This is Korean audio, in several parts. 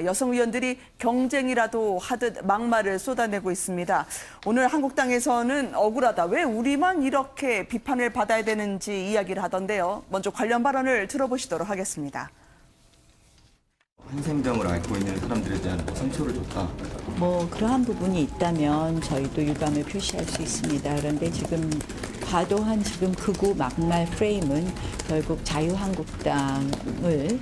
여성 의원들이 경쟁이라도 하듯 막말을 쏟아내고 있습니다. 오늘 한국당에서는 억울하다. 왜 우리만 이렇게 비판을 받아야 되는지 이야기를 하던데요. 먼저 관련 발언을 들어보시도록 하겠습니다. 한센병을 앓고 있는 사람들에 대한 상처를 줬다. 그러한 부분이 있다면 저희도 유감을 표시할 수 있습니다. 그런데 지금 과도한 극우 막말 프레임은 결국 자유한국당을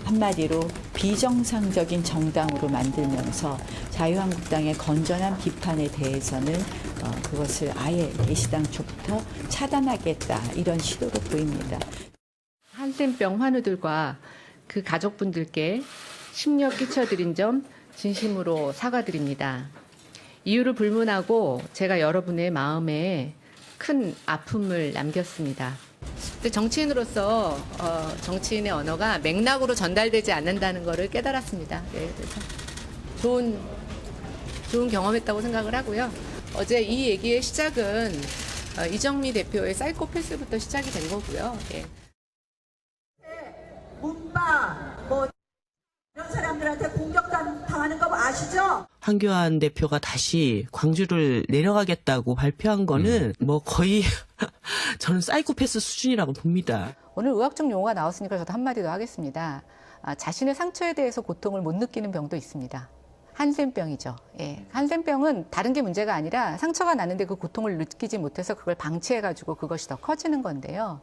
한마디로 비정상적인 정당으로 만들면서 자유한국당의 건전한 비판에 대해서는 그것을 아예 예시당초부터 차단하겠다 이런 시도로 보입니다. 한센병 환우들과 그 가족분들께 심려 끼쳐드린 점 진심으로 사과드립니다. 이유를 불문하고 제가 여러분의 마음에 큰 아픔을 남겼습니다. 정치인으로서 정치인의 언어가 맥락으로 전달되지 않는다는 것을 깨달았습니다. 네, 그래서 좋은 경험했다고 생각을 하고요. 어제 이 얘기의 시작은 이정미 대표의 사이코패스부터 시작이 된 거고요. 예. 문바 이런 사람들한테 공격당하는 거 아시죠? 황교안 대표가 다시 광주를 내려가겠다고 발표한 거는 거의 저는 사이코패스 수준이라고 봅니다. 오늘 의학적 용어가 나왔으니까 저도 한마디 더 하겠습니다. 자신의 상처에 대해서 고통을 못 느끼는 병도 있습니다. 한센병이죠. 예. 한센병은 다른 게 문제가 아니라 상처가 나는데 그 고통을 느끼지 못해서 그걸 방치해가지고 그것이 더 커지는 건데요.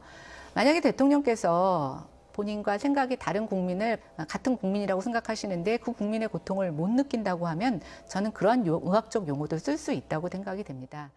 만약에 대통령께서 본인과 생각이 다른 국민을 같은 국민이라고 생각하시는데 그 국민의 고통을 못 느낀다고 하면 저는 그러한 의학적 용어도 쓸 수 있다고 생각이 됩니다.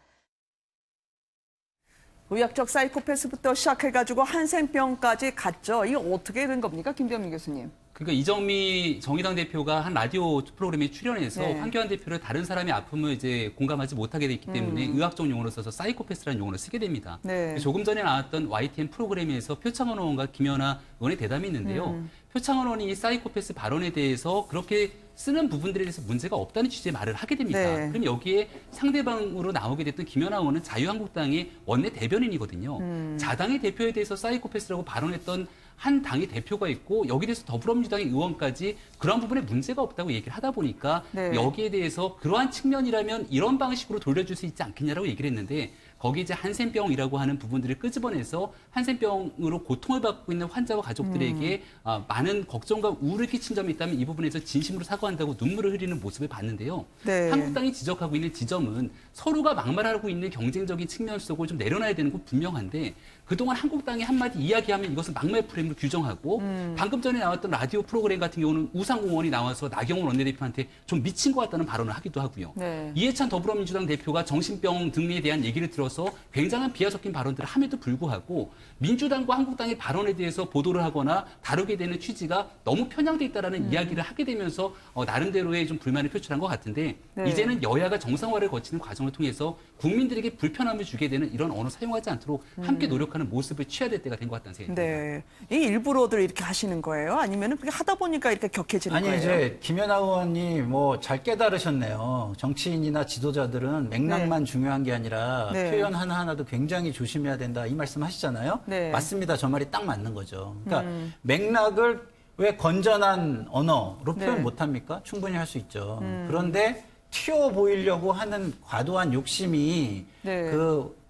의학적 사이코패스부터 시작해가지고 한센병까지 갔죠. 이게 어떻게 된 겁니까, 김병민 교수님? 그러니까 이정미 정의당 대표가 한 라디오 프로그램에 출연해서 네. 황교안 대표를 다른 사람의 아픔을 이제 공감하지 못하게 됐기 때문에 의학적 용어를 써서 사이코패스라는 용어를 쓰게 됩니다. 네. 조금 전에 나왔던 YTN 프로그램에서 표창원 의원과 김연아 의원의 대담이 있는데요. 표창원 의원이 이 사이코패스 발언에 대해서 그렇게 쓰는 부분들에 대해서 문제가 없다는 취지의 말을 하게 됩니다. 네. 그럼 여기에 상대방으로 나오게 됐던 김연아 의원은 자유한국당의 원내 대변인이거든요. 자당의 대표에 대해서 사이코패스라고 발언했던 한 당의 대표가 있고 여기에 대해서 더불어민주당의 의원까지 그런 부분에 문제가 없다고 얘기를 하다 보니까 네. 여기에 대해서 그러한 측면이라면 이런 방식으로 돌려줄 수 있지 않겠냐라고 얘기를 했는데 거기 이제 한센병이라고 하는 부분들을 끄집어내서 한센병으로 고통을 받고 있는 환자와 가족들에게 많은 걱정과 우울을 끼친 점이 있다면 이 부분에서 진심으로 사과한다고 눈물을 흘리는 모습을 봤는데요. 네. 한국당이 지적하고 있는 지점은 서로가 막말하고 있는 경쟁적인 측면 속을 좀 내려놔야 되는 건 분명한데 그동안 한국당이 한마디 이야기하면 이것은 막말 프레임으로 규정하고 방금 전에 나왔던 라디오 프로그램 같은 경우는 우상공원이 나와서 나경원 원내대표한테 좀 미친 것 같다는 발언을 하기도 하고요. 네. 이해찬 더불어민주당 대표가 정신병 등에 대한 얘기를 들어서 굉장한 비하 섞인 발언들을 함에도 불구하고 민주당과 한국당의 발언에 대해서 보도를 하거나 다루게 되는 취지가 너무 편향돼 있다라는 이야기를 하게 되면서 나름대로의 좀 불만을 표출한 것 같은데 네. 이제는 여야가 정상화를 거치는 과정을 통해서 국민들에게 불편함을 주게 되는 이런 언어 사용하지 않도록 함께 노력하는 모습을 취해야 될 때가 된 것 같다는 생각이 듭니다. 네. 이 일부러들 이렇게 하시는 거예요? 아니면 그게 하다 보니까 이렇게 격해지는 거예요? 이제 김연아 의원이 잘 깨달으셨네요. 정치인이나 지도자들은 맥락만 중요한 게 아니라 네. 표현 하나하나도 굉장히 조심해야 된다 이 말씀 하시잖아요. 네. 맞습니다. 저 말이 딱 맞는 거죠. 그러니까 맥락을 왜 건전한 언어로 표현 네. 못합니까? 충분히 할 수 있죠. 그런데 튀어 보이려고 하는 과도한 욕심이 네.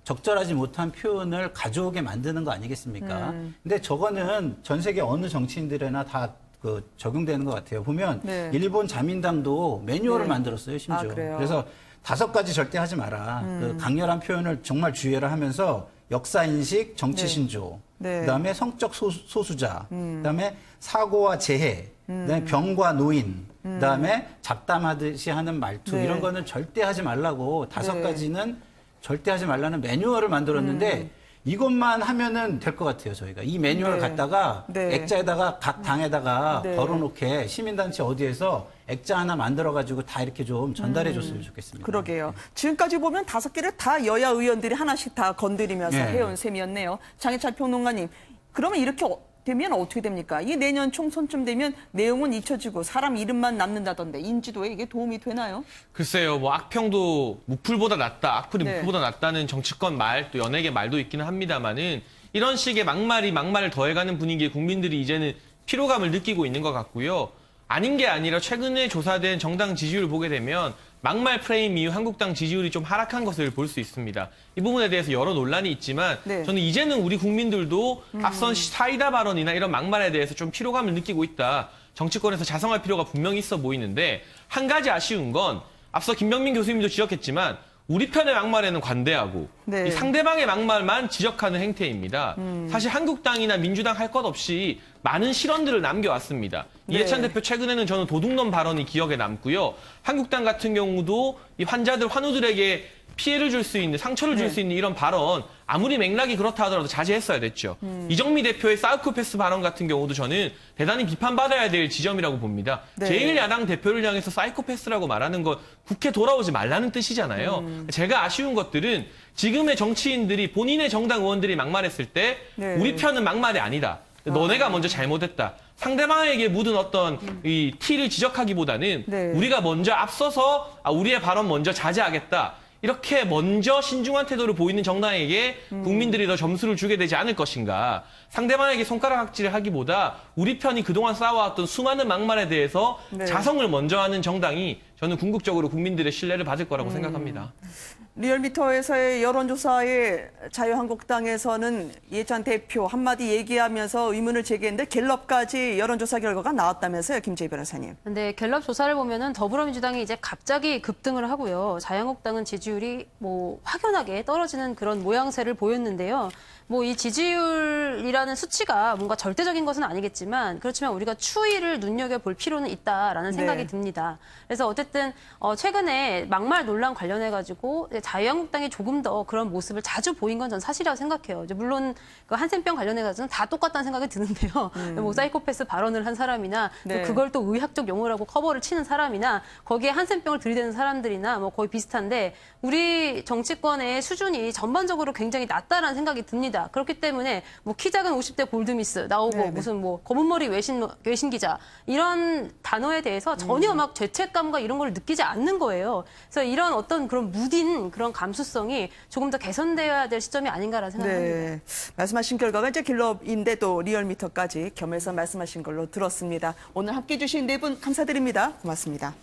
적절하지 못한 표현을 가져오게 만드는 거 아니겠습니까? 근데 저거는 전 세계 어느 정치인들에나 다 적용되는 것 같아요. 보면 네. 일본 자민당도 매뉴얼을 네. 만들었어요, 심지어. 그래요? 그래서 5가지 절대 하지 마라. 강렬한 표현을 정말 주의를 하면서 역사인식, 정치신조, 네. 그다음에 성적 소수자, 그다음에 사고와 재해, 그다음에 병과 노인, 그다음에 잡담하듯이 하는 말투 네. 이런 거는 절대 하지 말라고 5가지는 네. 절대 하지 말라는 매뉴얼을 만들었는데 이것만 하면은 될 것 같아요, 저희가. 이 매뉴얼을 네. 갖다가 네. 액자에다가 각 당에다가 네. 걸어놓게 시민단체 어디에서 액자 하나 만들어가지고 다 이렇게 좀 전달해 줬으면 좋겠습니다. 그러게요. 지금까지 보면 5개를 다 여야 의원들이 하나씩 다 건드리면서 네. 해온 셈이었네요. 장해찬 평론가님, 그러면 이렇게 되면 어떻게 됩니까? 이 내년 총선쯤 되면 내용은 잊혀지고 사람 이름만 남는다던데 인지도에 이게 도움이 되나요? 글쎄요, 악평도 무풀보다 낫다, 악플이 네. 무풀보다 낫다는 정치권 말, 또 연예계 말도 있기는 합니다만은 이런 식의 막말이 막말을 더해가는 분위기에 국민들이 이제는 피로감을 느끼고 있는 것 같고요. 아닌 게 아니라 최근에 조사된 정당 지지율을 보게 되면 막말 프레임 이후 한국당 지지율이 좀 하락한 것을 볼 수 있습니다. 이 부분에 대해서 여러 논란이 있지만 네. 저는 이제는 우리 국민들도 앞선 사이다 발언이나 이런 막말에 대해서 좀 피로감을 느끼고 있다. 정치권에서 자성할 필요가 분명히 있어 보이는데 한 가지 아쉬운 건 앞서 김병민 교수님도 지적했지만 우리 편의 막말에는 관대하고 네. 이 상대방의 막말만 지적하는 행태입니다. 사실 한국당이나 민주당 할 것 없이 많은 실언들을 남겨왔습니다. 네. 이해찬 대표 최근에는 저는 도둑놈 발언이 기억에 남고요. 한국당 같은 경우도 이 환우들에게 피해를 줄 수 있는, 상처를 줄 수 있는 이런 발언 아무리 맥락이 그렇다 하더라도 자제했어야 됐죠. 이정미 대표의 사이코패스 발언 같은 경우도 저는 대단히 비판받아야 될 지점이라고 봅니다. 네. 제1야당 대표를 향해서 사이코패스라고 말하는 건 국회 돌아오지 말라는 뜻이잖아요. 제가 아쉬운 것들은 지금의 정치인들이 본인의 정당 의원들이 막말했을 때 네. 우리 편은 막말이 아니다. 너네가 먼저 잘못했다. 상대방에게 묻은 어떤 이 티를 지적하기보다는 네. 우리가 먼저 앞서서 우리의 발언 먼저 자제하겠다. 이렇게 먼저 신중한 태도를 보이는 정당에게 국민들이 더 점수를 주게 되지 않을 것인가. 상대방에게 손가락질을 하기보다 우리 편이 그동안 쌓아왔던 수많은 막말에 대해서 네. 자성을 먼저 하는 정당이 저는 궁극적으로 국민들의 신뢰를 받을 거라고 생각합니다. 리얼미터에서의 여론조사에 자유한국당에서는 이해찬 대표 한마디 얘기하면서 의문을 제기했는데 갤럽까지 여론조사 결과가 나왔다면서요, 김재희 변호사님. 근데 갤럽 조사를 보면은 더불어민주당이 이제 갑자기 급등을 하고요. 자유한국당은 지지율이 뭐 확연하게 떨어지는 그런 모양새를 보였는데요. 뭐 이 지지율이라는 수치가 뭔가 절대적인 것은 아니겠지만 그렇지만 우리가 추이를 눈여겨볼 필요는 있다라는 생각이 네. 듭니다. 그래서 어쨌든 최근에 막말 논란 관련해가지고 자유한국당이 조금 더 그런 모습을 자주 보인 건 전 사실이라고 생각해요. 이제 물론 그 한센병 관련해가지고는 다 똑같다는 생각이 드는데요. 뭐 사이코패스 발언을 한 사람이나 네. 또 그걸 또 의학적 용어라고 커버를 치는 사람이나 거기에 한센병을 들이대는 사람들이나 뭐 거의 비슷한데 우리 정치권의 수준이 전반적으로 굉장히 낮다라는 생각이 듭니다. 그렇기 때문에 뭐 키 작은 50대 골드미스 나오고 네네. 무슨 뭐 검은 머리 외신 기자 이런 단어에 대해서 전혀 막 죄책감과 이런 걸 느끼지 않는 거예요. 그래서 이런 어떤 그런 무딘 그런 감수성이 조금 더 개선되어야 될 시점이 아닌가라는 생각합니다. 네. 말씀하신 결과가 이제 갤럽인데 또 리얼미터까지 겸해서 말씀하신 걸로 들었습니다. 오늘 함께 해주신 네 분 감사드립니다. 고맙습니다.